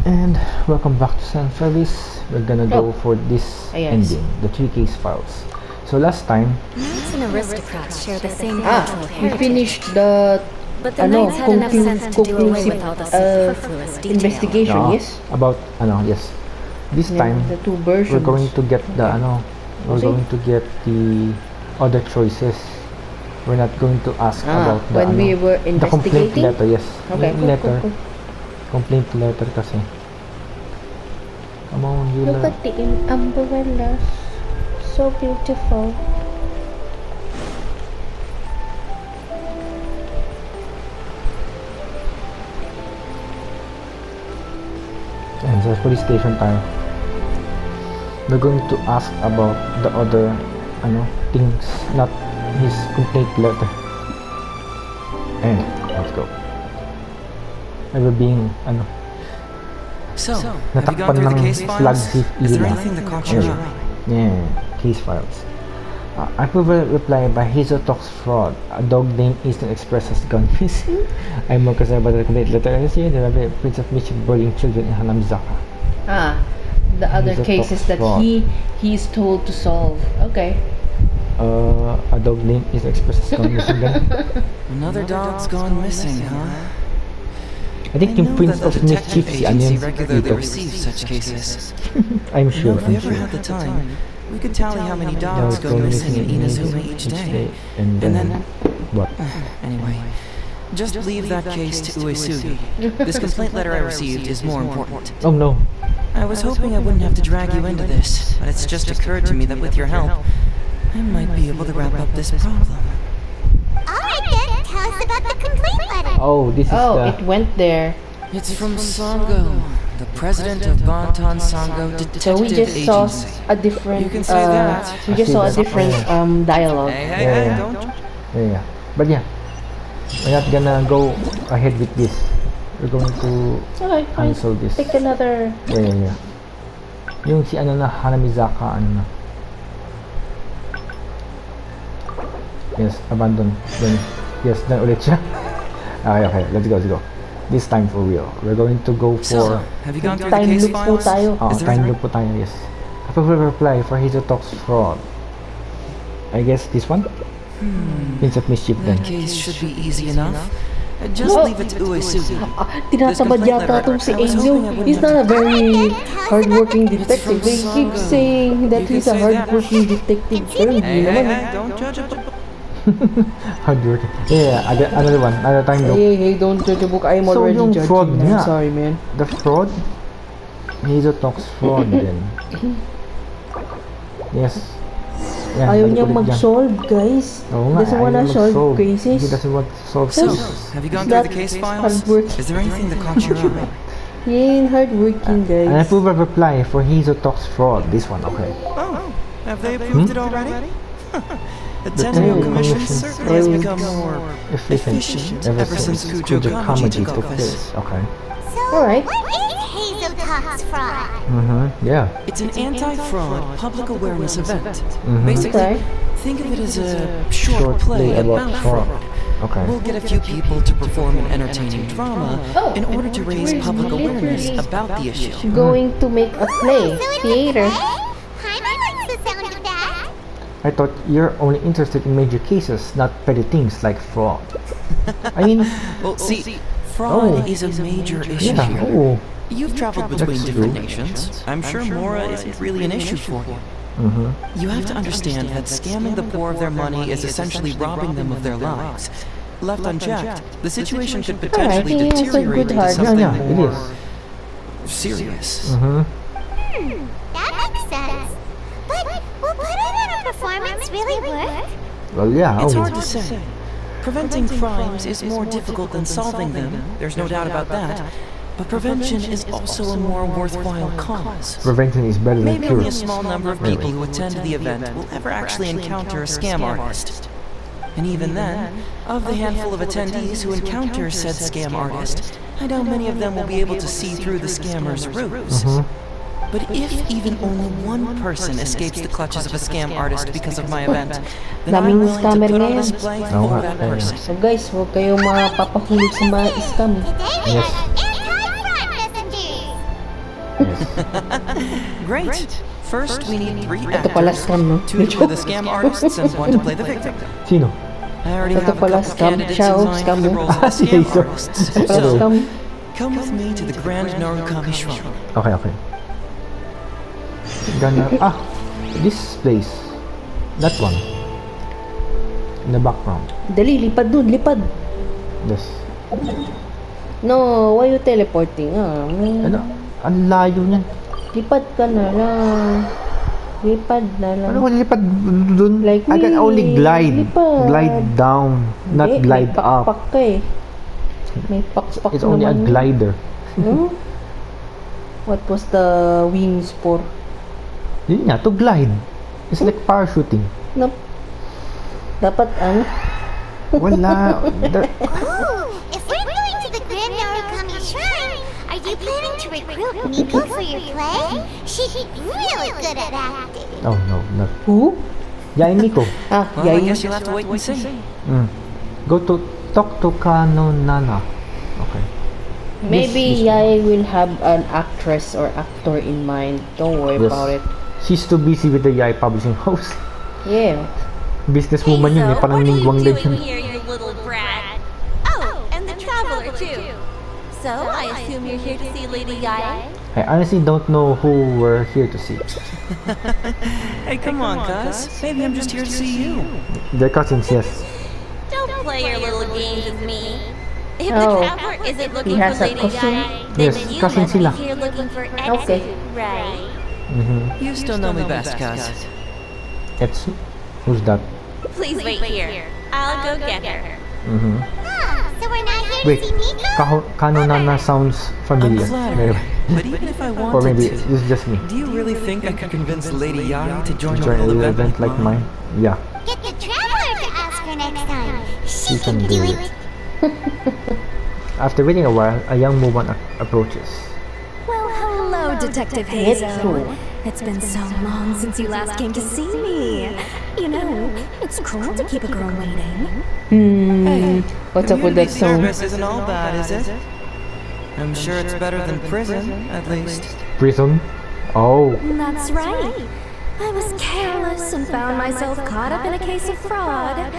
And welcome back to San Feliz. We're gonna go for this yes. ending, the 3 case files. So last time, Knights and aristocrats share the same Ah, cultural we heritage. finished the But the knights had enough sense to do away with all the superfluous detail. investigation, yes? about yes. This time The two versions. we're going to get the we're going to get the other choices. We're not going to ask about the when we were the complaint investigating? letter, yes. Okay, Yung letter. Complaint letter kasi. Come on, you Look at the umbrellas. So beautiful. And sa police station tayo. We're going to ask about the other things, not his complaint letter. And let's go. Never being So, have you natakpan gone through ng the case slug files? hit Is there ila. anything that caught your eye? Yeah, case files. I will reply by Heizhou Talks Fraud. A dog named Eastern Express has gone missing. I'm more concerned about the complaint letter. I see the Prince of Mischief bullying children in Hanamizaka. The other Heizhou cases Talks that Fraud. he's told to solve. Okay. A dog named Eastern Express has gone missing then. Another dog's gone missing, huh? I think yung know Prince that of the detective Mischief si agency yan, regularly Itto. receives such cases. I'm sure, If I'm we ever sure. had the time, we could tally how many dogs Dogs go missing in Inazuma each day. And then what? Anyway, just leave that case to Uesugi. This complaint letter I received is more important. Oh no. I was hoping I wouldn't have to drag you into this, but it's just occurred to me that with your help, I might be able to wrap up this problem. Alright then, tell us about the complaint letter. Oh, this is It went there. It's from Sango, the president of Bantan Sango So we Detective just saw Agency. a different. You can say that. We just saw a different dialogue. Yeah. don't. Yeah. But yeah, we're not gonna go ahead with this. We're going to Okay, fine. cancel this. Take another. Yeah. Yung si Hanamizaka, Yes, abandon. Then, yes, then ulit siya. Okay, let's go. This time for real. We're going to go So, for have you gone through the Time case loop po files? tayo. Is there time any- loop po tayo, yes. I will reply for Heizhou Talks Fraud. I guess this one? Prince of Mischief then. That case should be easy enough. Just leave it to Uesugi. Tinatamad yata itong si Angel. He's not a very hardworking detective. They keep saying that he's a hardworking detective. Pero hindi naman. Don't judge a book. Hard work. Yeah, another one. Another time loop. Hey, don't judge a book. I'm So, already yung judging. fraud I'm nga. sorry, man. The fraud? Heizhou Talks Fraud then. Yes. Yan, Ayaw balik niyang ulit dyan. mag-solve, guys. Oo nga, Doesn't ayaw wanna niya solve mag-solve. cases. He doesn't want to solve So, cases. have you gone That through the case files? hardworking. Is there anything that caught your eye? Yan, hardworking, And I guys. approve a reply for Heizhou Talks Fraud. This one, okay. Oh, have they approved it already? The Tenryo Commission certainly has become more efficient ever since Kujo Kamaji took office. Okay. So, Alright. what is Heizhou Talks Fraud? Yeah. It's an anti-fraud public awareness event. Mhm. Basically, Okay. think of it as a short play about fraud. Okay. We'll get a few people to perform an entertaining drama Oh, in order to raise public awareness literally. about the issue. Going to make a play. Theater. Jaime likes the sound of that. I thought you're only interested in major cases, not petty things like fraud. I mean, Well, see, fraud Oh. is a major issue yeah. here. Oh. You've traveled between different nations. I'm sure Mora isn't really an issue for you. You have to understand that scamming the poor of their money is essentially robbing them of their lives. Left unchecked, the situation could potentially he has a deteriorate good into heart. something Yeah, it more is. serious. That makes sense. But will putting on a performance really work? Well, yeah. It's oh. hard to say. Preventing crimes is more difficult than solving them, there's no doubt about that. But prevention is also a more worthwhile cause. Prevention is better than Maybe cure. only a small number of people who attend the event will ever actually encounter a scam artist. And even then, of the handful of attendees who encounter said scam artist, I doubt many of them will be able to see through the scammer's ruse. But if even only one person escapes the clutches of a scam artist because of my event, then I'm Daming willing to scammer put on ngayon. display Oo for nga, that kaya. person. So guys, huwag kayong mapapahulog sa mga scam. Today we Yes. are the anti-fraud messengers. Yes. Great. First, we need 3 Ito pala actors. scam, no? 2 to play the scam artists and 1 to play the victim. Sino? I already Ito have a pala couple scam. candidates Siya, in mind scam for the mo. roles of the Si scam Hazel. artists. Pala So, scam. come with me to the Grand Narukami Shrine. Okay, okay. This place. That one. In the background. Dali, lipad dun, lipad. Yes. No, why you teleporting? Ano? Ang layo niyan. Lipad ka na lang. Lipad na lang. Ano ko lipad dun? Like I can me. only glide. Lipad. Glide down. Not Hindi, glide may up. pakpak ka eh. May pakpak It's only a naman. glider. Hmm? What was the wings for? Yun nga, to glide. It's like parachuting. Nope. Dapat ano? Wala. Ooh, if we're going to the Grand Narukami Shrine, are you planning to recruit Miko for your play? She's really good at acting. Oh, no, no. Who? Yain Miko. Ah, Well, I Yay. guess you'll have to wait and see. Go to talk to Kano Nana. Okay. Maybe This- Yai will have an actress or actor in mind. Don't worry Yes. about it. She's too busy with the Yai publishing house. Yeah. Businesswoman yun eh, parang ningwang din yun. here, you little brat? Oh, and the traveler too. So, I assume you're here to see Lady Yai? I honestly don't know who we're here to see. Hey, come on, cuz. Maybe I'm just here to see you. They're cousins, yes. Don't play your little games with me. If Oh. the traveler isn't looking has for a Lady cousin? Yai, then Yes, you cousin must be sila. here looking for Okay. Etsu, right? You still know me best, cuz. Etsu? Who's that? Please wait here. I'll go get her. So we're not here Wait, to see Miko? Kano Nana sounds I'm familiar. flattered. But even if I Or wanted maybe to, it's just me. do you really think I could convince Lady Yai to join a Join little an event, event like mine? Yeah. Get the traveler to ask her next time. She She can can do do it. After waiting a while, a young woman approaches. Well, hello, Detective Haizhou. It's been so long since you last came to see me. You know, it's cruel to keep a girl waiting. What's up with that Community song? service isn't all bad, is it? I'm sure it's better than prison, at least. Prison? Oh. That's right. I was careless and found myself caught up in a case of fraud.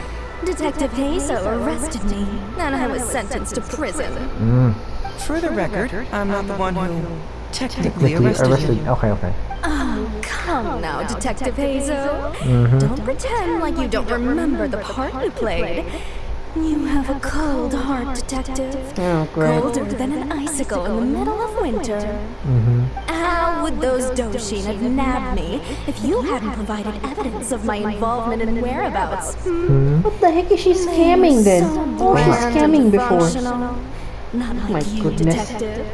Detective Haizhou arrested me, and I was sentenced to prison. For the record, I'm not the one who technically Technically arrested you. Okay, okay. Oh, come now, Detective Haizhou. Don't pretend like you don't remember the part you played. You have a cold heart, Detective. Oh, great. Colder than an icicle in the middle of winter. How would those Doshin have nabbed me if you hadn't provided evidence of my involvement and whereabouts? What the heck is she scamming then? Oh, she's scamming before. Not like My you, goodness. Detective.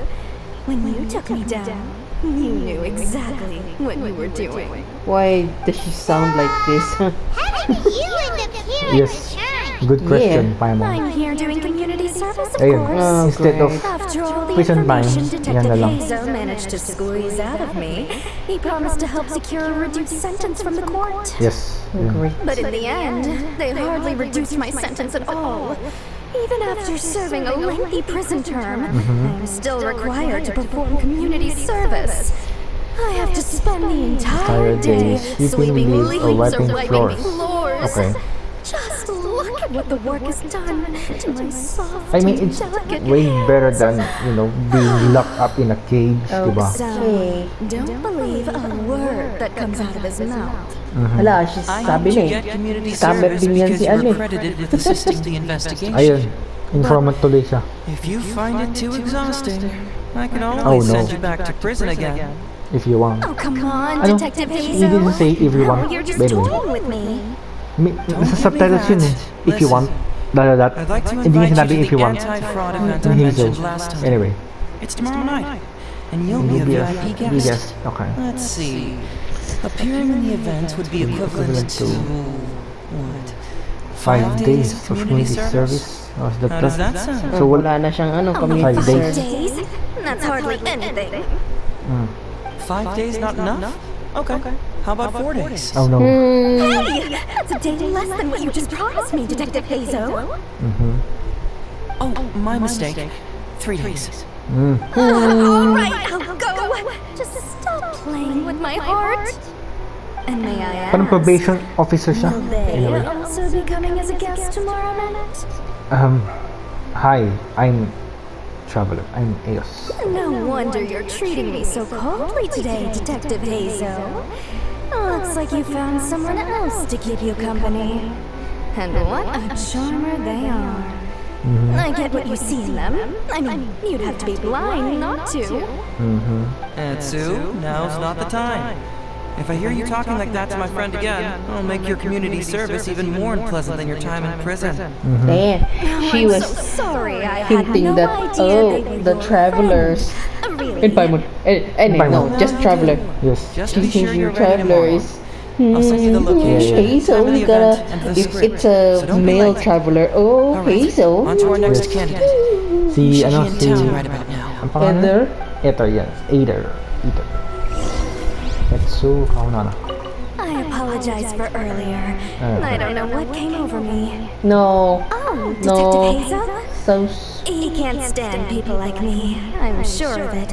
When you took me down, you knew exactly what you were doing. Why does she sound like this? How did you end up here Yes. at the shrine? Good question, Yeah. Paimon. I'm here doing community service, of Ayun, course. Oh, instead of great. After all the prison time, information yan Detective na lang. Haizhou managed to squeeze out of me, he promised to help secure a reduced sentence from the court. Yes. yun. Great. But in the end, they hardly reduced my sentence at all. Even after serving a lengthy prison term, I am still required to perform community service. I have to spend the entire day sweeping leaves or wiping floors. Okay. Just look at what the work has done to my soft I mean, and it's delicate way better hands. than, being locked up in a cage, diba? So, Okay. don't believe a word that comes out of his mouth. Hala, she's I sabi helped na you eh. get community Scammer service din yan because si you ano were eh. credited with assisting the investigation. Ayun. Informant tuloy siya. If you find it too exhausting, I can always no. send you back to prison again. If you want. Oh, come on, Ano? Detective He Haizhou. didn't say if you want. No, you're just But anyway. toying with me. Nasa subtitles yun eh. If you want. That. I'd like to Hindi niya invite sinabi you if to you the want. anti-fraud event I Hazel. mentioned last time. Anyway. It's tomorrow night, and you'll be a Maybe VIP you guest. guess. Okay. Let's see. Appearing in the event would be equivalent to what? 5 days of community service. How's the How does that sound? So what? Wala na siyang ano, Only community 5 days. service. days? That's hardly anything. 5 days not enough? Okay. How about 4 days? Oh no. Hey, that's a day less than what you just promised me, Detective Haizhou. Oh, my mistake. 3 days. All right, I'll go. just stop playing with my heart. And may I ask, Parang probation officer siya. will they Anyway. also be coming as a guest tomorrow night? Hi, I'm Traveler. I'm Eos. No wonder you're treating me so coldly today, Detective Heizhou. Looks like you found someone else to keep you company. And what a charmer they are. I get what you see in them. I mean, you'd have to be blind not to. Etsu, now's not the time. If I hear you talking like that to my friend again, I'll make your community service even more unpleasant than your time in prison. Damn, she I'm was so sorry. I had hinting no that, idea oh, they were the your travelers friend. Really? in Paimon. No, Well, just now traveler. you do. Yes. Just be Teaching sure you you're ready traveler tomorrow. is. I'll send you the location, Okay, so time of we the gotta. event, and the If script. it's So a don't be male late. traveler, oh, okay, Alright, so. on to our next Yes. candidate. Si, She ano, in si... town right about now. Ang pangalan? Heather? Ito, yes. Either. Etsu Kaunana. I apologize for earlier. I don't know what came over me. No. Oh, No. Detective Heizhou? So. He can't stand people like me. I'm sure of it.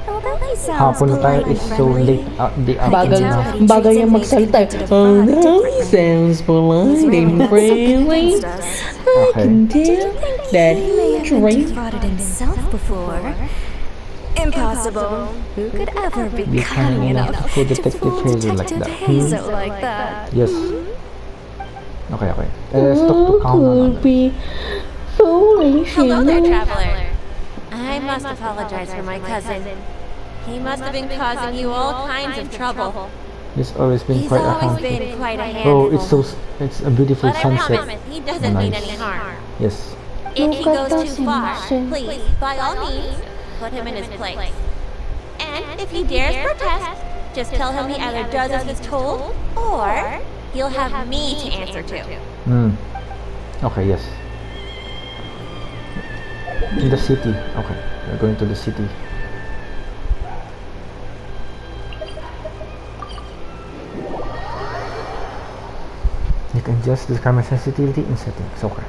Although he sounds Hapon na tayo polite is and so friendly. late the Bagal, afternoon. bagal niya magsalita. Oh, no, he sounds polite and friendly. Against us. I can Okay. tell that He may he have been drank. defrauded himself before. Impossible. Who could ever be Be cunning enough for to Detective fool Heizhou like Detective that? Heizhou like that? Yes. Okay, okay. Let's talk to Who Kaunana. could be foolish Hello there, enough? traveler. I must apologize for my cousin. He must have been causing you all kinds of trouble. There's always been He's quite a always handful. been quite a handful. Oh, it's a beautiful But I sunset. promise, he doesn't mean Nice. any harm. Yes. If he goes too Doesn't far, sense. please, by all means, put him in his place. And if he dares protest, just tell him he either does as he's told, or he'll have me to answer to. Okay, yes. In the city. Okay, we're going to the city. You can adjust the camera sensitivity in settings. Okay.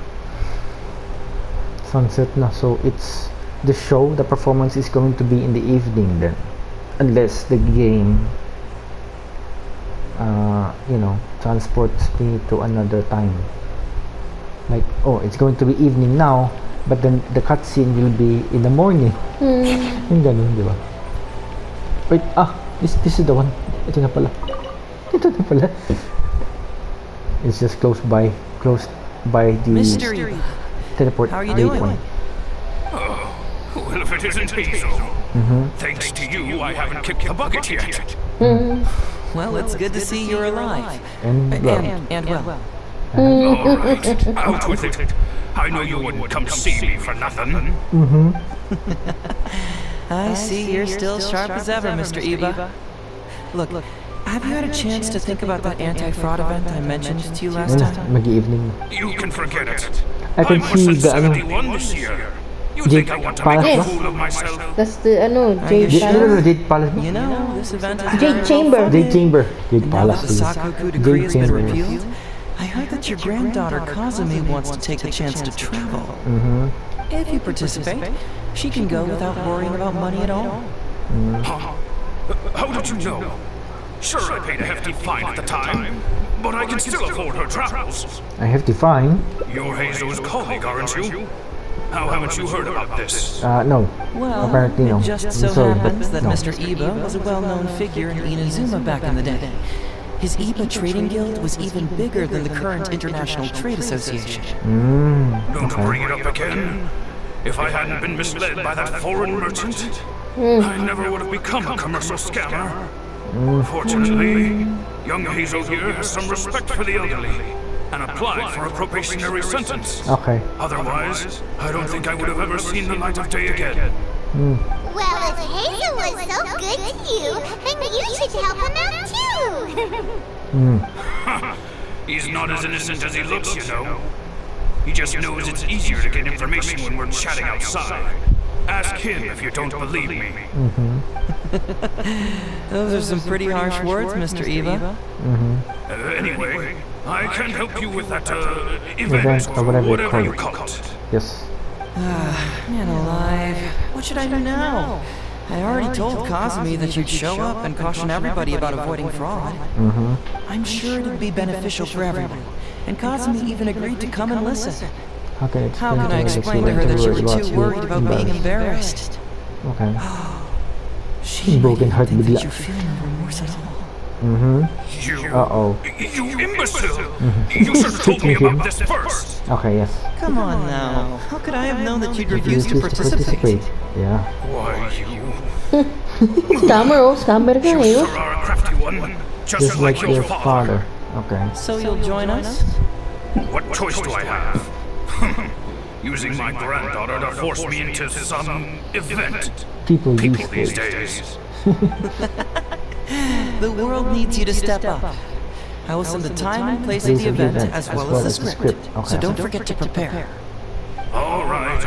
Sunset na. So it's the show, the performance is going to be in the evening then. Unless the game transports me to another time. Like, oh, it's going to be evening now, but then the cutscene will be in the morning. Yung ganun, di ba? Wait, this is the one. Ito na pala. Ito na pala. It's just close by the Mystery. teleport How are you doing? waypoint. Well, if it isn't Hazel. Thanks to you, I haven't kicked the bucket yet. Well, it's good to see you're alive. And well, And well. All right, out with it. I know you wouldn't come see me for nothing. I see you're still sharp as ever, Mr. Iba. Look, have you had a chance to think about that anti-fraud event I mentioned to you last time? mag-evening. You can forget it. I can I'm see worse the than 71 this year. You Jade think I want to make a Palace. fool of myself? That's the, you Jade sure? Palace. Jade Palace ba? You know, this event is Jade very Chamber. well Jade Chamber. Jade Now that Palace. the yes. Sakoku decree has been Chamber, yes. repealed, I heard that your granddaughter Kazumi wants to take the chance to travel. If you participate, she can go without worrying about money at all. Huh? How did you know? Sure, I paid a hefty fine at the time, but I can still afford her travels. I have to find. You're Hazel's colleague, aren't you? How haven't you heard about this? No. Well, Apparently no. it just so I'm sorry, but happens that no. Mr. Iba was a well-known figure in Inazuma back in the day. His Iba Trading Guild was even bigger than the current International Trade Association. Don't bring it up again. If I hadn't been misled by that foreign merchant, I never would have become a commercial scammer. Fortunately, young Hazel here has some respect for the elderly and applied for a probationary sentence. Okay. Otherwise, I don't think I would have ever seen the light of day again. Well, if Hazel was so good to you, then you should help him out too. He's not as innocent as he looks, you know. He just knows it's easier to get information when we're chatting outside. Ask him if you don't believe me. Those are some pretty harsh words, Mr. Iba. Anyway, I can help you with that, Event, event or or whatever you whatever call you it. call it. Yes. Man alive. What should I do now? I already told Kazumi that you'd show up and caution everybody about avoiding fraud. I'm sure it'd be beneficial for everyone. And Kazumi even agreed to come and listen. How can I explain to her that you were too worried about being embarrassed? Okay. She broken heart think bigla. that you feel no remorse at all. Uh-oh. You imbecile! You should have told me about this first! Okay, yes. Come on now. How could I have known that you'd refuse to participate? Yeah. Why, you Scammer, oh. Scammer ka sure eh. are a crafty one, just Just like your father. Okay. So you'll join us? What choice do I have? Using my granddaughter to force me into some event. People People these these days. days. The world needs you to step up. I will send the time and place of the event as well as the script. So don't forget to prepare. All right,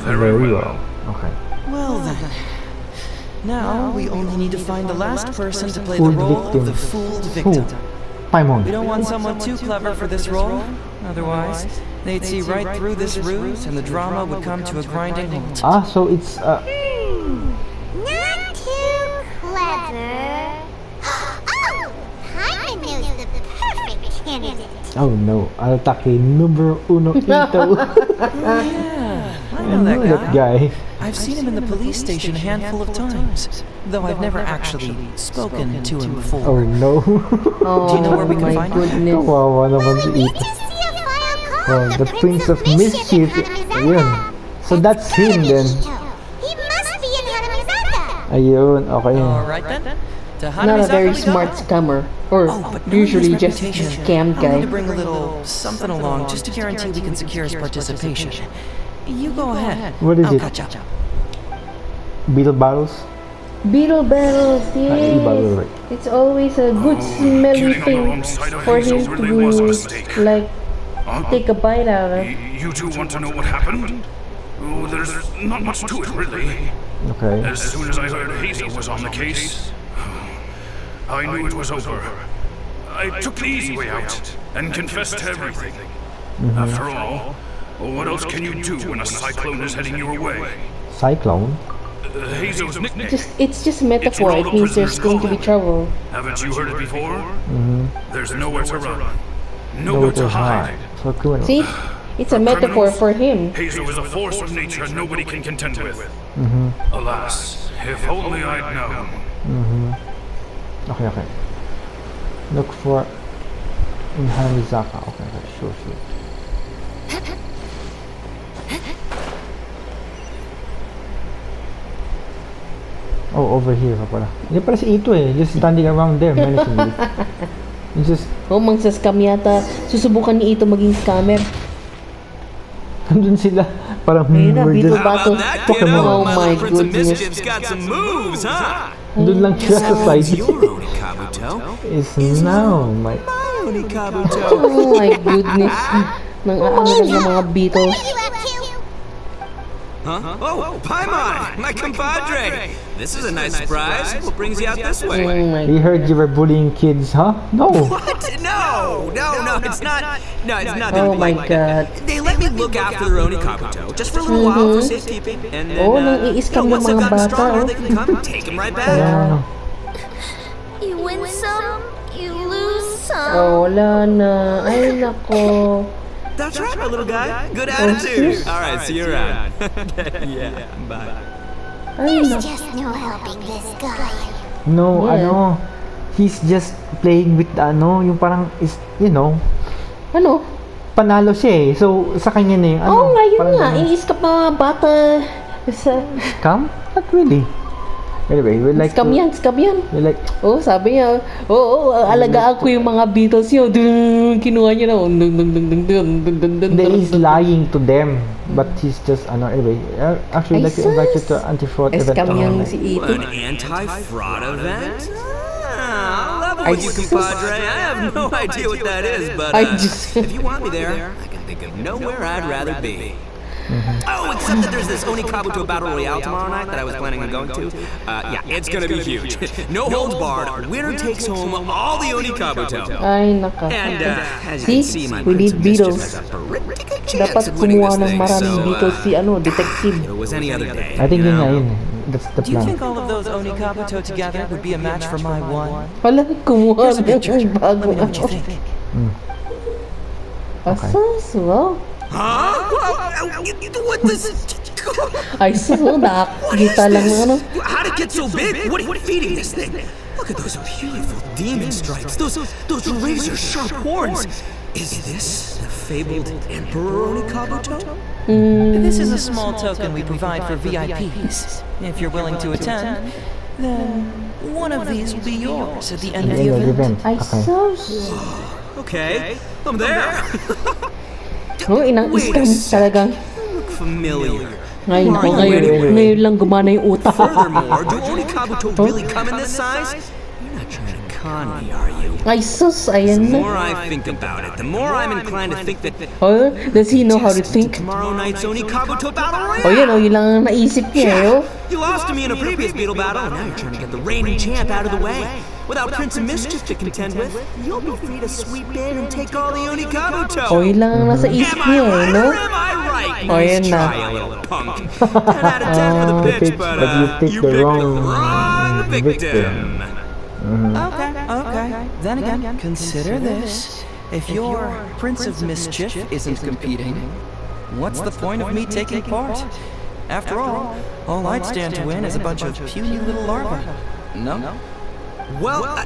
Very very well. well. Okay. Well then. Now we only need to find the last person to play the Fooled role of the victim. fooled victim. Paimon. We don't want someone too clever for this role. Otherwise, they'd see right through this ruse and the drama would come to a grinding halt. Ah, so it's Not too clever. Oh! Paimon knows the perfect candidate. oh no, Arataki numero uno Itto. I I know that guy. I've seen him in the police station a handful of times, though I've never actually spoken to him before. Oh no. Oh, Do you know where we can my find him? goodness. Kawawa naman si We Itto. just see a file Oh, called the Prince of Mischief. Ayun. So that's him then. He must be in Haramizaka. Ayun, okay. Alright then. To Not a Hanamizaka very we smart go. scammer. Or But knowing usually his just reputation, scam I'll need guy. to bring a little something along just to guarantee we can secure his participation. You go ahead. What is I'll it? catch up. Beetle battles? Beetle battles, iba, yes. right. It's always a good smelly Getting on the thing wrong side of for him Hazel really was a to mistake. like take a bite out of. You two want to know what happened? Oh, there's not much to it, really. Okay. As soon as I heard Hazel was on the case, I knew it was over. I took the easy way out and confessed to everything. After all, what else can you do when a cyclone is heading your way? Cyclone? Hazel's nickname. It's just metaphor. It means there's going to be trouble. Haven't you heard it before? There's nowhere to run, Nowhere nowhere to hide. So criminal. See, it's a metaphor for him. Hazel is a force of nature nobody can contend with. Alas, if only I'd known. Okay, okay. Look for in Haramizaka. Okay, okay, sure. Oh, over here pa pala. Hindi pala si Itto eh. Just standing around there menacingly. It's just, Oh, mangsascam yata. Susubukan ni Ito maging scammer. nandun sila. Parang, Ayun na, we're Beetle just, battle. Oh my goodness. got some moves, huh? nandun lang siya sa side. Your Onikabuto. Is now my... Onikabuto. Oh my goodness. Nang aano lang ng mga Beatles. You up to? Huh? Oh, Paimon, my compadre. This is a nice surprise. What brings you out this way? Oh my We heard you were bullying kids, huh? No! What? No, it's not. No, it's nothing Oh my like god. They let me look after their Onikabuto just for a little while for safekeeping, and then Oh, nang i-scam ng once they've mga gotten bata, stronger, oh. they can come and take him right back. Kaya, You win some, you lose some. Oh, wala na. Ay, nako. That's right, my little guy. Good attitude. All right, see you around. Yeah, bye. Ay, There's nako. just no helping this guy. no, Yeah. ano, he's just playing with the ano, yung parang is, you know, Ano? panalo siya eh. So, sa kanya na yung ano. Oo nga, yun parang nga. ganun. I-scam mga bata. Sa... Scam? Not really. Anyway, we like Scam to, yan, scam yan. we like, Oh, sabi niya, alagaan ko yung mga Beatles niyo. Kinuha niya na. hindi, he's lying to them. But he's just, ano, anyway. Actually, Ay, like to invite you to sus. anti-fraud event. Scam yan tomorrow si night. Ito. An anti-fraud event? I'll level I with you, just- compadre. I have no idea what that is, but I just- if you want me there, I can think of nowhere I'd rather be. Oh, except that there's this Onikabuto Battle Royale tomorrow night that I was planning on going to. Yeah, it's gonna be huge. No holds barred, winner takes home all the Onikabuto. Ay, naka. And as you can see, my we need Prince of Mischief Beatles. has a pretty good chance Dapat of winning kumuha this ng thing, maraming so, Beatles si detective. if it was any other day. I think you yun nga know? yun. That's the Do you think plan. all of those Onikabuto together would be a match for my one? Wala, kumuha Here's a picture. ng Let bago. me know what you think. Asas, wow. Huh? What this? Ay, sus, nakakita lang ng ano. How'd it get so big? What are you feeding this thing? Look at those beautiful demon stripes. Those razor-sharp horns. Is this the fabled Emperor Onikabuto? This is a small token we provide for VIPs. If you're willing to attend, then one of these will be yours at the end of the End of the event. event. Ay, Okay. sus. Okay, I'm there. Oh, inang Wait scam a sec. talagang. Look familiar. Ngayon Who ko, are you anyway? ngayon lang gumana yung utak. Furthermore, do Onikabuto really come in this size? You're not trying to con me, are you? Ay, sus, The ayan na. more I think about it, the more I'm inclined to think that Oh, does he know how to think? tomorrow night's Onikabuto Battle Oh, Royale. yun, yun lang ang naisip niya, eh, oh. You lost to me in a previous Beetle battle, and now you're trying to get the reigning champ out of the way. Without Prince of Mischief to contend with, you'll be free to sweep in and take all the Onikabuto. Oh, yun lang ang nasa isip Am I niya, eh, right no? or am I right? Oh, Nice yan na. try, you little punk. 10 out of 10 for the pitch, but you picked you the picked wrong the wrong victim. Okay. Then again, consider this. If your Prince of Mischief isn't competing, what's the point of me taking part? After all I'd stand to win is a bunch of puny little larvae. No? Well,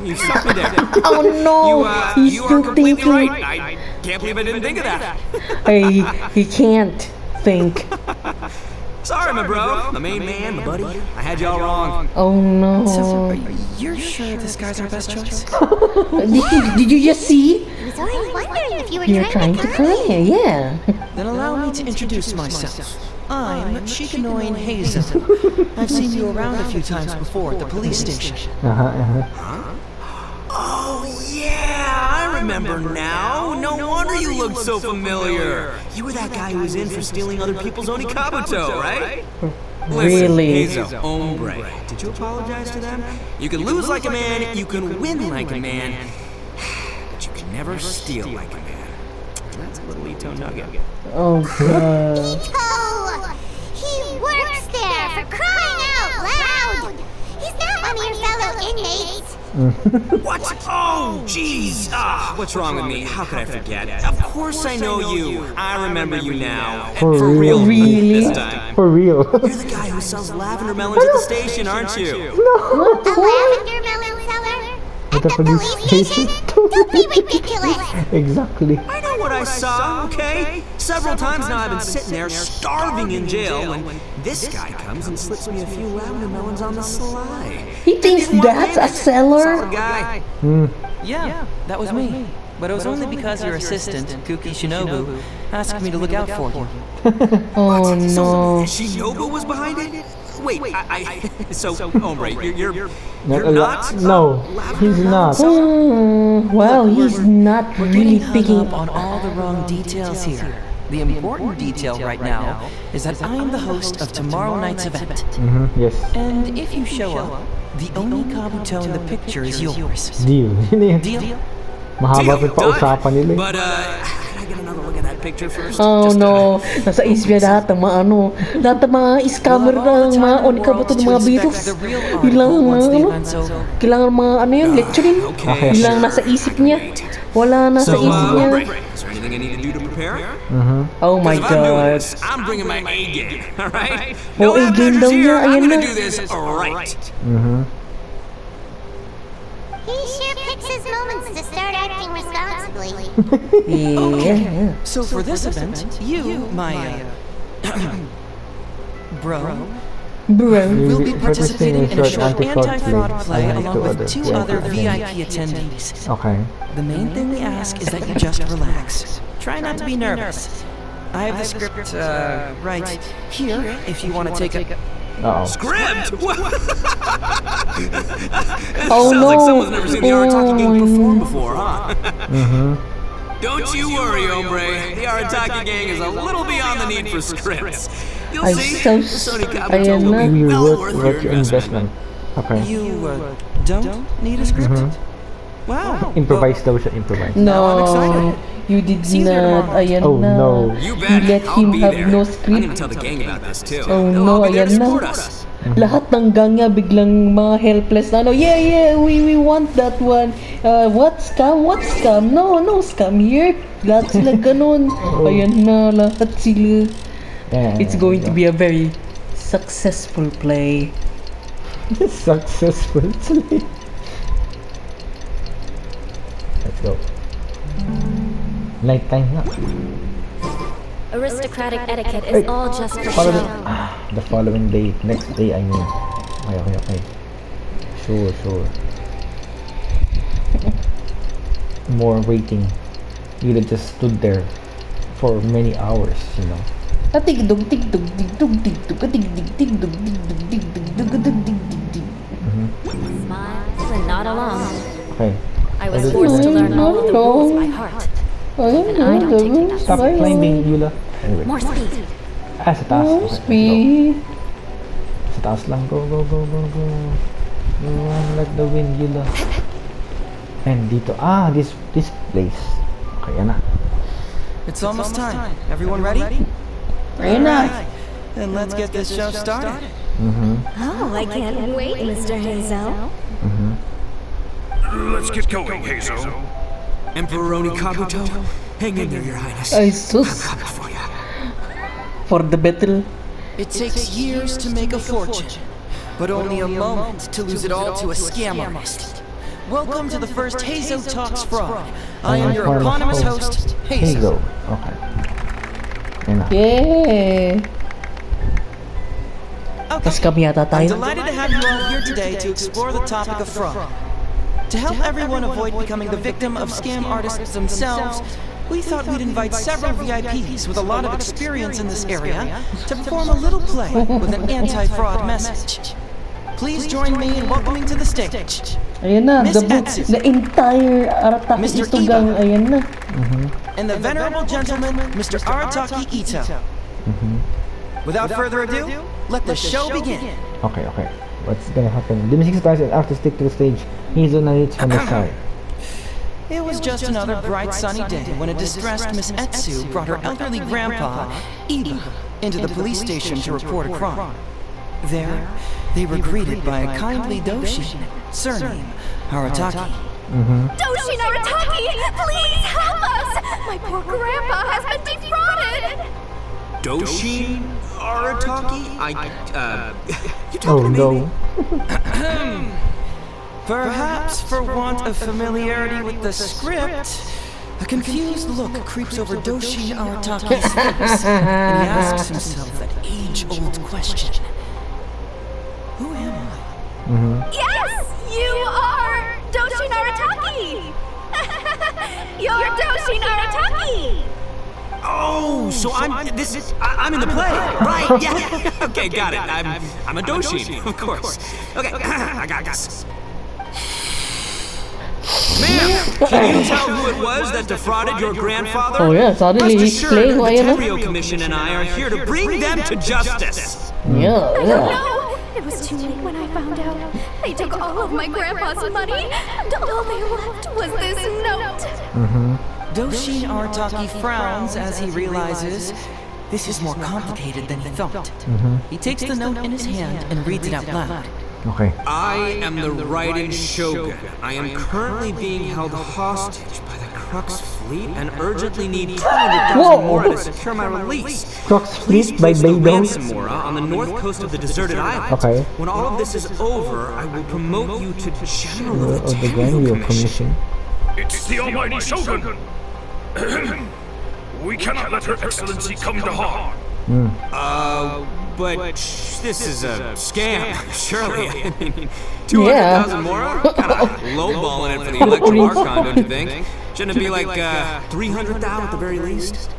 you stopped me there. Oh no, he's You are still completely thinking. right. I can't believe I didn't think of that. Ay, he can't think. Sorry, my bro, my main man, my buddy. I had you all wrong. Oh no. So, you're sure this guy's our best choice? Did you just see? I was always wondering if you were You're trying to con me, yeah. Then allow me to introduce myself. I'm Shikanoin Heizhou. I've seen you around a few times before at the police station. Oh, yeah, I remember now. No wonder you looked so familiar. You were that guy who was in for stealing other people's Onikabuto, right? Really? Listen, Heizhou, hombre, did you apologize to them? You can lose like a man, you can win like a man, but you can never steal like a man. That's a little Itto nugget. Oh god. Itto! He works there, for crying out loud! He's not one of your fellow inmates! What? Oh, jeez. What's wrong with me? How could I forget? Of course I know you. I remember you now. For real? Really? This time. For real. You're the guy who sells lavender melons at the station, aren't you? A lavender melon seller? At the police station? Don't be ridiculous! Exactly. I know what I saw, okay? Several times now I've been sitting there starving in jail when this guy comes and slips me a few lavender melons on the sly. He thinks that's a Solid seller? guy. Yeah, that was me. But it was only because your assistant, Kuki Shinobu, asked me to look out for you. Oh So no. Shinobu was behind it? Wait, so, hombre, you're not? No, he's not. Well, he's not We're really getting hung picking up on all the wrong details here. The important detail right now is that I am the host of tomorrow night's event. Yes. And if you show up, the Onikabuto in the picture is yours. Deal. Yun eh. Deal? Mahaba pa pa usapan nila eh. But, can I get another look at that picture first? Oh no, nasa isip niya lahat ng mga lahat ng mga scammer ng mga Onikabuto ng mga Beatles. Ilang kailangan mga yun, lecturing. Okay. Ilang nasa isip niya. Wala nasa isip niya. Is there anything I need to do to prepare? Oh my If I'm doing god. this, I'm bringing my A game, alright? Oh, A game daw niya, I'm ayan gonna na. do this right. He sure picks his moments to start acting responsibly. Yeah. So for this event, you, my, bro, Bro. will be participating in a short anti-fraud anti-fraud play play along with two other VIP attendees. Okay. The main thing we ask is that you just relax. Try not to be nervous. I have the script, right here, if you want to take a... Uh-oh. Script? What? Oh Sounds no. like someone's never seen the Arataki game perform before, huh? Don't you worry, hombre. The Arataki gang is a little beyond the need for scripts. You'll Ay, see. sus. Sony Kabuto Ayan will na. be You well worth worth your investment. Okay. You don't need a script? Wow. Improvise daw siya, improvise. Now I'm No, excited. you did See you there not. tomorrow. Ayan Oh, na. no. You You bet. let I'll him be have there. no I'm gonna script. tell the gang about this too. Oh They'll no, all be there to ayan na. support us. Lahat ng gang niya biglang mga helpless na ano. Yeah, we want that one. What scam? What scam? No scam here. Lahat sila ganun. Ayan na, lahat sila. Yeah, It's going to be a very successful play. successful. Let's go. Nighttime na. Aristocratic etiquette is all just for Following, show. the following day, next day I mean. Okay. Sure. More waiting. You just stood there for many hours, you know. Tigdug, tigdug, tigdug, tigdug, tigdug, tigdug, tigdug, tigdug, tigdug, tigdug. Smiles and not alone. Okay. I was forced to learn all of the rules by heart. Ayun I don't take that Stop climbing, Yula. Anyway. More speed. Sa taas. Okay, let's go. Speed. Sa taas lang. Go. Run like the wind, Yula. And dito. This place. Okay, yan na. It's almost time. Everyone ready? Ayun na. Then let's get this show started. Oh, I can't wait, Mr. Heizhou. Let's get going, Heizhou. Emperor Kabuto, hang in there, Your Highness. Ay, sus. Coming for ya. For the battle. It takes years to make a fortune, but only a moment to lose it all to a scam artist. Welcome to the first Heizhou Talks Fraud. I am your eponymous host, Heizhou. Okay. Yan na. Yeah. Tas kami yata I'm tayo. delighted to have you all here today to explore the topic of fraud. To help everyone avoid becoming the victim of scam artists themselves, we thought we'd invite several VIPs with a lot of experience in this area to perform a little play with an anti-fraud message. Please join me in welcoming to the stage Ayan na, Miss the entire Arataki Mr. Itto gang, ayan na. and the venerable gentleman, Mr. Arataki Itto. Without further ado, let the show begin. Okay. What's gonna happen? The music starts and after stick to the stage. He's on a from the side. It was just another bright sunny day when a distressed Miss Etsu brought her elderly grandpa, Iba, into the police station to report a crime. There, they were greeted by a kindly Doshin, surname Arataki. Doshin Arataki, please help us! My poor grandpa has been defrauded! Doshin Arataki? You Oh talking to me? no. Perhaps for want of familiarity with the script, a confused look creeps over Doshin Arataki's face, and he asks himself that age-old question. Who am I? Yes! You are Doshin Arataki! You're Doshin Arataki! Oh, so I'm in the play, right? Yeah. Okay, got it. I'm a Doshin, of course. Okay, I got this. Ma'am, can you tell who it was that defrauded your grandfather? Oh yeah, suddenly Rest he's assured playing, that the ayan na. Tenryo Commission and I are here to bring them to justice. Yeah. No! It was too late when I found out. They took all of my grandpa's money, and all they left was this note. Doshin Arataki frowns as he realizes this is more complicated than he thought. He takes the note in his hand and reads it out loud. Okay. I am the writing shogun. I am currently being held hostage by the Crux fleet and urgently need 200,000 mora to secure my release. Crux Please Fleet by place the Beidou. ransom mora on the north coast of the deserted island. Okay. When all of this is over, I will promote you to General of Of the the Tenryo Tenryo Commission. Commission. It's the almighty Shogun. We cannot let Her Excellency come to harm. But this is a scam, surely. I mean, Yeah. 200,000 mora? Kinda lowballing it for the Electro Archon, don't you think? Shouldn't it be like 300,000 at the very least?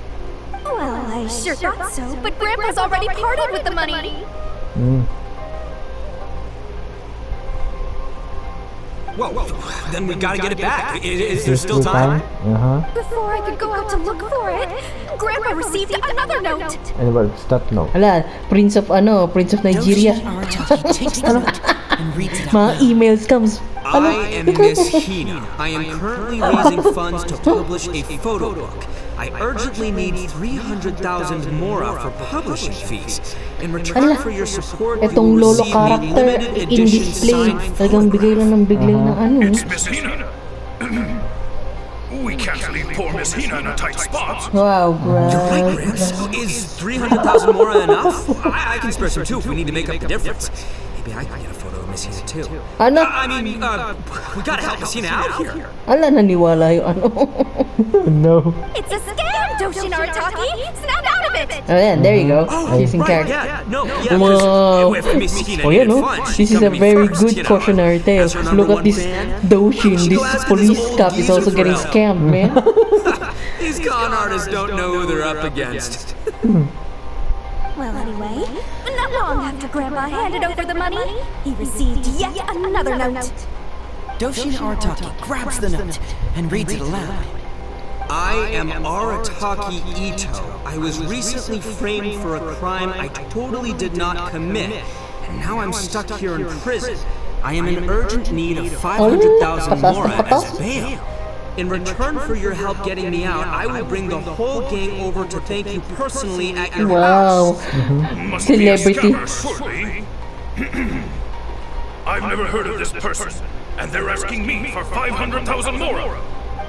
Well, I sure thought so, but Grandpa's already parted with the money. Well, then we gotta get it back. Is there still time? Before I could go out to look for it, Grandpa received another note. And what's that note? Ala, Prince of Nigeria. Arataki takes the note and reads it out Mga loud. emails comes. I am Miss Hina. I am currently raising funds to publish a photo book. I urgently need 300,000 mora for publishing fees. In return for your support, you Etong will lolo receive a character limited in edition display. signed Talagang bigay lang ng bigay ng ano. It's Miss Hina. We can't leave poor Miss Hina in a tight spot. Wow, Right, Grab. Gramps? Is 300,000 mora enough? I can spare some too if we need to make up the difference. Maybe I can get a photo of Miss Hina too. Ano? We gotta help Miss Hina out here. Ala, naniwala yung ano. No. It's a scam, Doshin Arataki! Snap out of it! Oh yeah, there you go. He's in character. Wow. Oh yeah, no? This is a very good cautionary tale. Look at this Doshin, this police cop is also getting scammed, man. These con artists don't know who they're up against. Well, anyway, not long after Grandpa handed over the money, he received yet another note. Doshin Arataki grabs the note and reads it aloud. I am Arataki Itto. I was recently framed for a crime I totally did not commit, and now I'm stuck here in prison. I am in urgent need of 500,000 mora as bail. In return for your help getting me out, I will bring the whole gang over to thank you personally at your house. Wow. Must be a Celebrity. scammer, surely. I've never heard of this person, and they're asking me for 500,000 mora.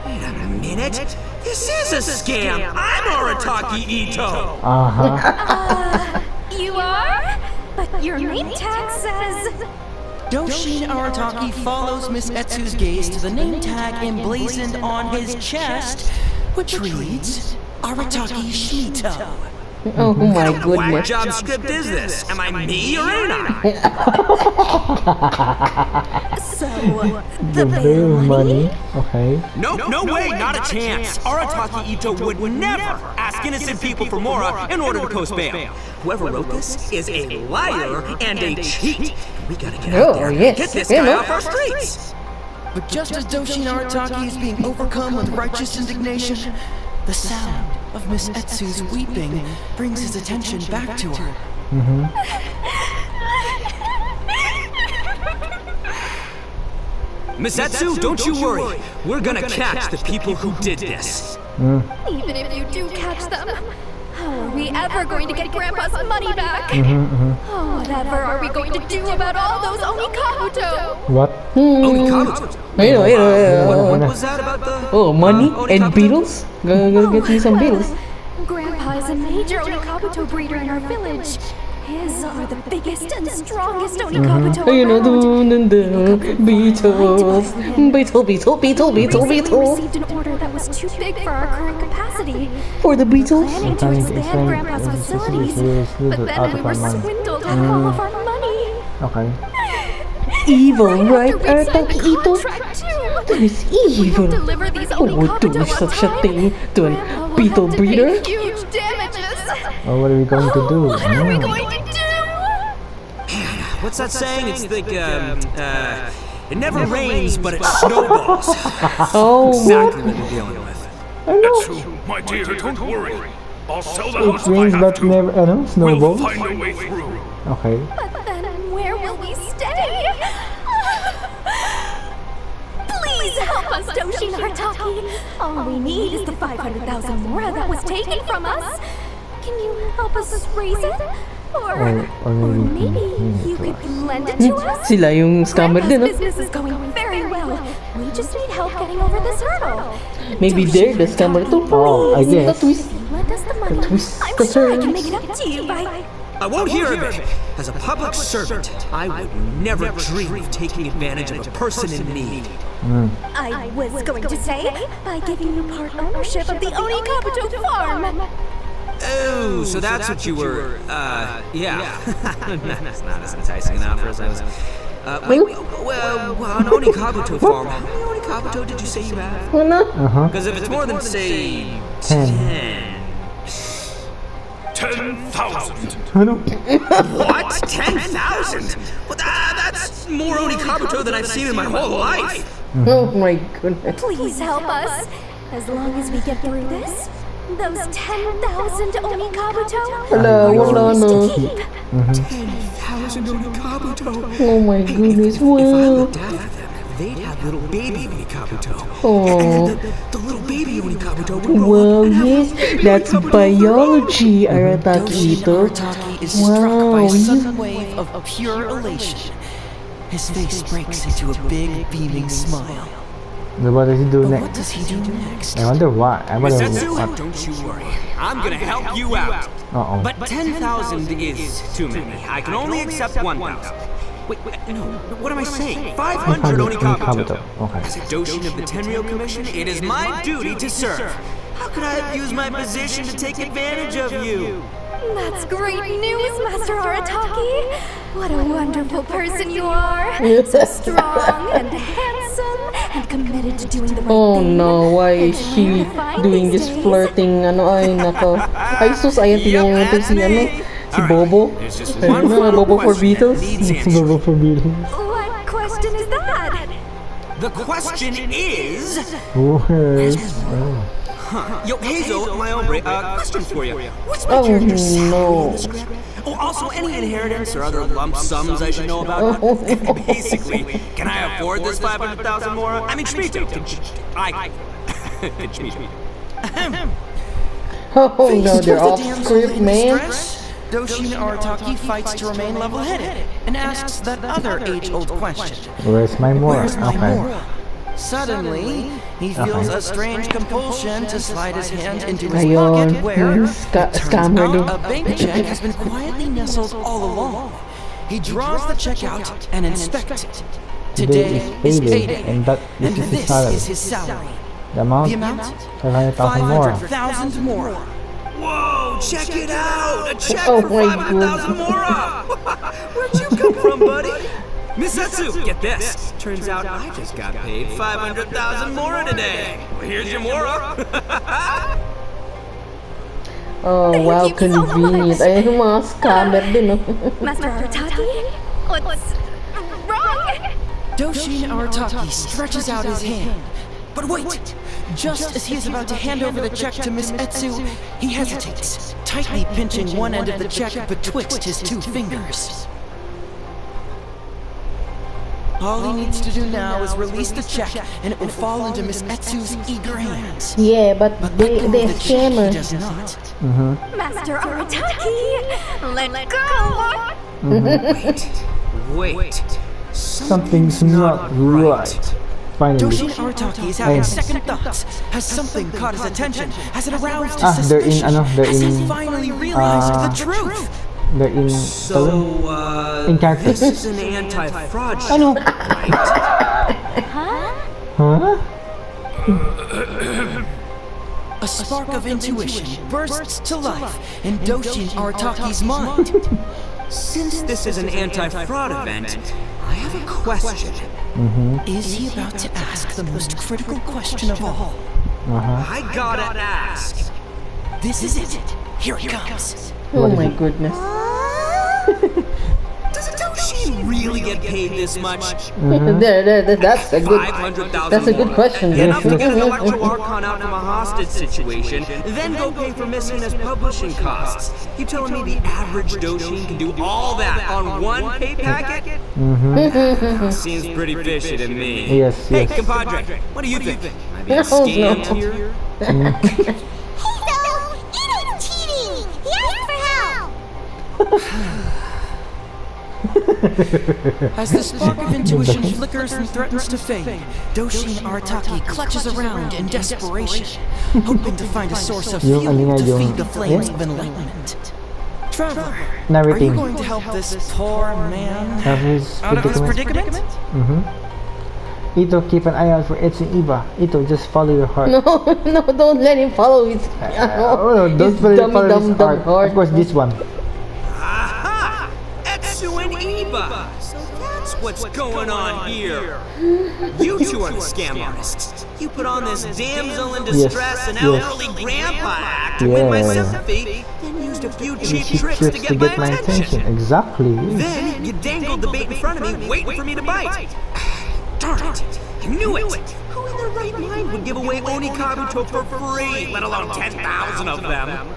Wait a minute. This is a scam. I'm Arataki Itto. You are? But your name tag says... Doshin Arataki follows Miss Etsu's gaze to the name tag emblazoned on his chest, which reads Arataki Shito. Oh my What goodness. job script is this? Am I me or ain't I? So, The bail money. Okay. No way, not a chance. Arataki Itto would never ask innocent people for mora in order to post bail. Whoever wrote this is a liar and a cheat. We gotta get out there and yes. get this Yeah, guy no? off our streets. But just as Doshin Arataki is being overcome with righteous indignation, the sound of Miss Etsu's weeping brings his attention back to her. Miss Etsu, don't you worry. We're gonna catch the people who did this. even if you do catch them, how are we ever going to get Grandpa's money back? Oh, whatever are we going to do about all those Onikabuto? What? Onikabuto. Ayun. What was that about the... Oh, money and Onikabuto? beetles? Gonna get me some beetles. Grandpa is a major Onikabuto breeder in our village. His are the biggest and strongest Onikabuto Ayun na, around. beetles. Beetle. We received an order that was too big for our current capacity. For the beetles? Planning to expand Grandpa's facilities, but then we were swindled out of all of our money. Okay. Evil, I right, have to re-sign Arataki the Itto? contract too. That is We evil. will deliver these Who would do Onikabuto on such a time. thing to Grandpa a will beetle have to pay breeder? huge damages. Well, what are we going to do? What are we going to do? What's that saying? It's like, it never rains, but it snowballs. Oh, Exactly what we're dealing with. Etsu, my dear, don't worry. I'll sell the house It if I rains have but to. never, We'll snowballs. find a way through. Okay. But then where will we stay? Please help us, Doshin Arataki. All we need is the 500,000 mora that was taken from us. Can you help us raise it? Or maybe you could lend it to us? Sila yung scammer Grandpa's din, no? business is going very well. We just need help getting over this hurdle. Maybe they're the scammer too. Oh, I The guess. twist. If you lend us the money, twist, I'm the sure I can turns. make it up to you by... I won't hear of it. As a public servant, I would never dream of taking advantage of a person in need. I was going to say, by giving you part ownership of the Onikabuto farm. Oh, so that's what you were, yeah. That's not as enticing an offer as I was. Well, an Onikabuto farm. How many Onikabuto did you say you have? Ano? Because if it's more than, say, 10. 10,000. Ano? What? 10,000? But that's more Onikabuto than I've seen in my whole life. Oh my goodness. Please help us. As long as we get through this, those 10,000 Onikabuto Wala, wala are na. yours to keep. 10,000 Onikabuto. Oh my goodness, If I wow. looked after them, they'd have little baby Onikabuto. Oh, The little baby Onikabuto would grow wow, up and have yes, little baby that's Onikabuto. biology, Arataki Doshin Itto. Arataki is struck by Wow, a sudden wave of pure elation. His face breaks into a big, beaming smile. What does he do But what next? does he do next? I wonder why. I wonder Setsu, what. don't you worry. I'm gonna help you out. Uh-oh. But 10,000 is too many. I can only accept 1,000. Wait, no, what am I saying? 500 Onikabuto. Okay. As a Doshin of the Tenryou Commission, it is my duty to serve. How could I abuse my position to take advantage of you? That's great news, Master Arataki. What a wonderful person you are. So strong and handsome and committed to doing the right Oh thing. no, why is It's she rare to find doing these this days. flirting? Ano, ay nako. Ay sus, ayan tingnan mo natin si ano, si Bobo. There's just Ayun one na, final Bobo for question that Beatles. needs It's answering. Bobo for Beatles. What question is that? The question is... Who is? Oh. Yo, Heizhou, my hombre, question for you. What's my Oh, character's salary no. in the script? Oh, also, any inheritance or other lump sums I should know about? Basically, can I afford this 500,000 more? I mean, Shmito. I can Shmito. Oh no, they're The off damsel script, in man. distress, Doshin Arataki fights to remain level-headed and asks that other age-old question. Where's my more? Where's my Okay. Mora? Suddenly, he feels a strange compulsion to slide his hand into his Ayun, pocket where, yung it turns scammer din. out, a bank check has been quietly nestled all along. He draws the check out and inspects it. Today is payday, and that and this is his this salary. is his salary. The amount? The amount? 500,000 more. 500,000 more. Whoa, check it out! A check Oh for my 500,000 Mora! Where'd you come from, buddy? Miss Setsu, get this. Turns out I just got paid 500,000 Mora today. Well, here's your Mora. Oh, wow, you so convenient. much. Ayun yung mga scammer din, oh. Master Arataki? What's wrong? Doshin Arataki stretches out his hand. But wait! Just as he is about to hand over the check to Miss Etsu, he hesitates, tightly pinching one end of the check betwixt his two fingers. All he needs to do now is release the check, and it will fall into Miss Etsu's eager hands. Yeah, but But they, let go they're of the check he scammer. does not. Master Arataki, let go! Wait. Something's not right. Finally. Doshin Arataki is having Ayun. second thoughts. Has something caught his attention? Has it aroused his Ah, they're in, suspicion? they're Has he in, finally realized the truth? They're in. So, In character. this is an anti-fraud show, Ano? right? Huh? A spark of intuition bursts to life in Doshin Arataki's mind. Since this is an anti-fraud event, I have a question. Is he about to ask the most critical question of all? I gotta ask. This is it. Here it comes. Oh my goodness. Does Doshin really get paid this much? That's a good. 500,000 That's a good question. Enough to get an Electro Archon out from a hostage situation, then go pay for Missing as publishing costs. You telling me the average Doshin can do all that on one pay packet? Seems pretty fishy to me. Yes, Hey, yes. compadre, what do you think? Am I being Oh, scammed no. here? Heizhou! Itto's cheating! He asked for help! As the spark of intuition flickers and threatens to fade, Doshin Arataki clutches around in desperation, hoping to find a source of Yung fuel ano nga, to yung- feed the flames yeah. of enlightenment. Traveler, are you Narrating. going to help this poor man Have his out of his predicament. predicament? Ito, keep an eye out for Etsu and Iba. Ito, just follow your heart. No, no, don't let him follow his. Oh, no, don't his follow dummy his dumb heart. heart. Of course, this one. Aha! Etsu and Iba. So that's what's going on here. You two are the scam artists. You put on this damsel in distress and elderly grandpa act to win my sympathy, then used a few cheap tricks to get my attention. Exactly. Then you dangled the bait in front of me, waiting for me to bite. Darn it! I knew it! Who in their right mind would give away Oni Kabuto for free, let alone 10,000 of them?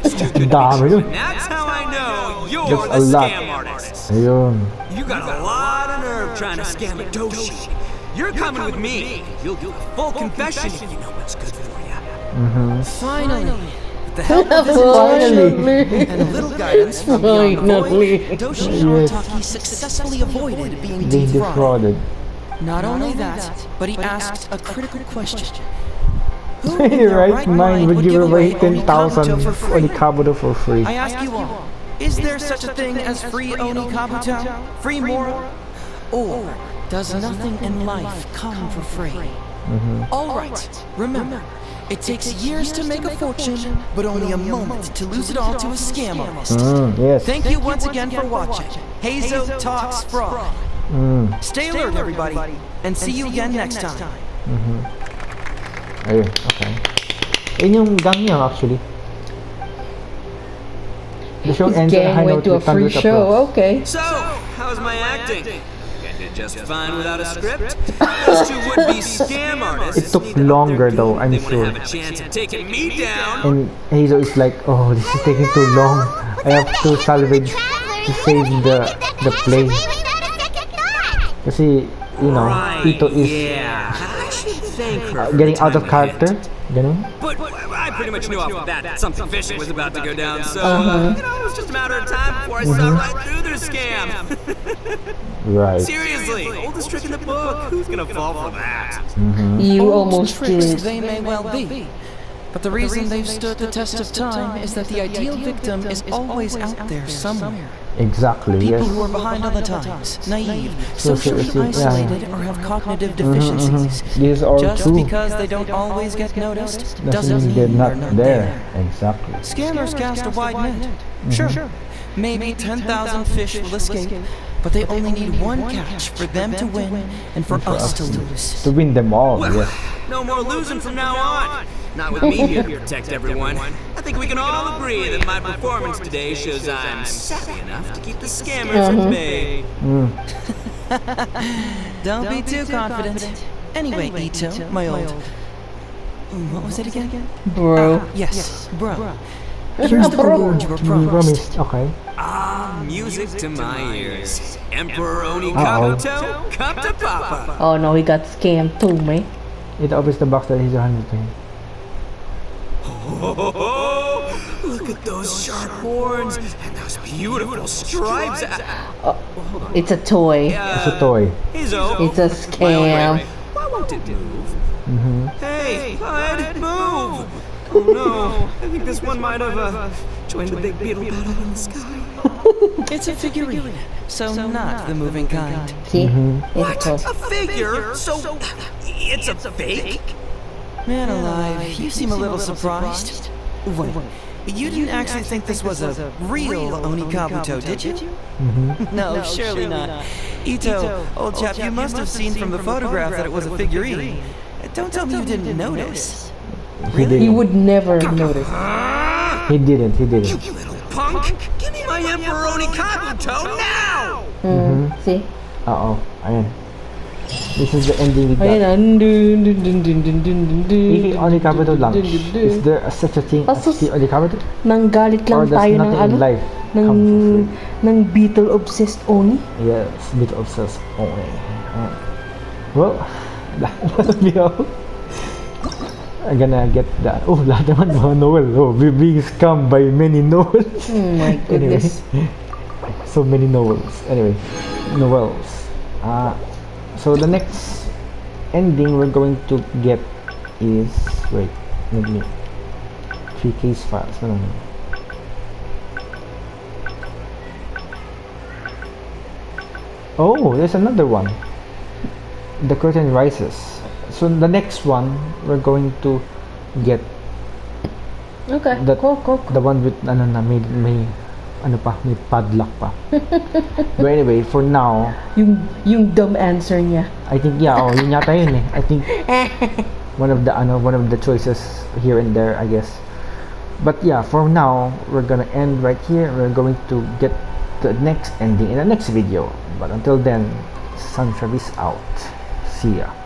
Dami nun. That's how I know you're That's the a lot. scam artist. Ayun. You got a lot of nerve trying to scam a doshi. You're coming with me. You'll give a full confession if you know what's good for you. Finally, with the help of his Finally. and a little guidance from beyond the Finally. void, Doshi Yes. Arataki successfully avoided being Being defrauded. defrauded. Not only that, but he asked a critical question. Who In in your their right mind would give away 10,000 Oni Kabuto for free? Oni Kabuto for free. I ask you all, is there such a thing as free Oni Kabuto? Free moral? Or does nothing in life come for free? Alright, remember, it takes years to make a fortune, but only a moment to lose it all to a scam artist. Yes. Thank you once again for watching Heizhou Talks Fraud. Stay alert, everybody, and see you again next time. Ayun, okay. Yun yung gang niya actually. The show His ends on a high gang note went to a with free thunderous show. applause. Okay. So, how's my acting? I did just fine without a script. Those two would-be scam artists. It took need to up longer their though, game. I'm They wanna sure. have a chance of taking me down. And Hazel is like, oh, this is taking too long. I have to salvage to save the play. Kasi, you know, Itto is Yeah, I should thank her for getting the out of time I character. hit. Ganun. But I pretty much knew off the bat that something fishy was about to go down, so, you know, it was just a matter of time before I saw right through their scam. Right. Seriously, oldest trick in the book. Who's gonna fall for that? You Old almost tricks did. they may well be, but the reason they've stood the test of time is that the ideal victim is always out there somewhere. Exactly, People yes. who are behind on the times, naive, Social socially issues, yeah. isolated, or have cognitive deficiencies. This is all Just true. because they don't always get noticed Doesn't doesn't mean mean they're they're not not there. there. Exactly. Scammers cast a wide net. Sure, maybe 10,000 fish will escape, but they only need one catch for them to win and for us to lose. To win them all, Well, yes. no more losing from now on. Not with me here to protect everyone. I think we can all agree that my performance today shows I'm savvy enough to keep the scammers at bay. Don't be too confident. Anyway, Itto, my old... What was it again? Bro. Yes, bro. Here's the reward you were You promised. promised, okay. Ah, music to my ears. Emperor Oni Uh-oh. Kabuto, come to Papa. Oh no, he got scammed too, man. It opens the box that he's 100 to him. Oh, look at those sharp horns and those beautiful stripes. It's a toy. It's a toy. Heizhou. It's a scam. Why won't it move? Hey, bud, move! Oh no, I think this one might have joined the big beetle battle in the sky. It's a figurine, so not the moving kind. See? What? It's a A figure? So it's a fake? Man alive, you seem a little surprised. Wait, you didn't actually think this was a real Oni Kabuto, did you? No, surely not. Itto, old chap, you must have seen from the photograph that it was a figurine. Don't tell me you didn't notice. He He didn't. would never notice. He didn't. He didn't. You little punk! Give me my Emperor Oni Kabuto now! See? Uh-oh. Ayan. This is the ending with Ayun that. na. Dun, dun, dun, dun, dun, dun, dun, dun. Eating Oni Kabuto lunch. Dun, dun, dun. Is there such a thing as Asus. the Oni Kabuto? Nanggalit Or lang does tayo ng nothing in ano? life Ng, come for free? ng beetle obsessed Oni. Yes, bit obsessed. Okay. Well, that'll be all. I'm gonna get that. Oh, lahat naman mga Noel. Oh, we're being scammed by many Noels. Oh my Anyway, goodness. so many Noels. Anyway, Noels. So the next ending we're going to get is wait, let me 3 case files. No. Oh, there's another one. The curtain rises. So the next one we're going to get Okay, that cool. the one with ano na may ano pa, may padlock pa. But anyway, for now, Yung dumb answer niya. I think yun yata yun eh. I think one of the choices here and there, I guess. But yeah, for now, we're gonna end right here. We're going to get the next ending in the next video. But until then, Sunshine is out. See ya.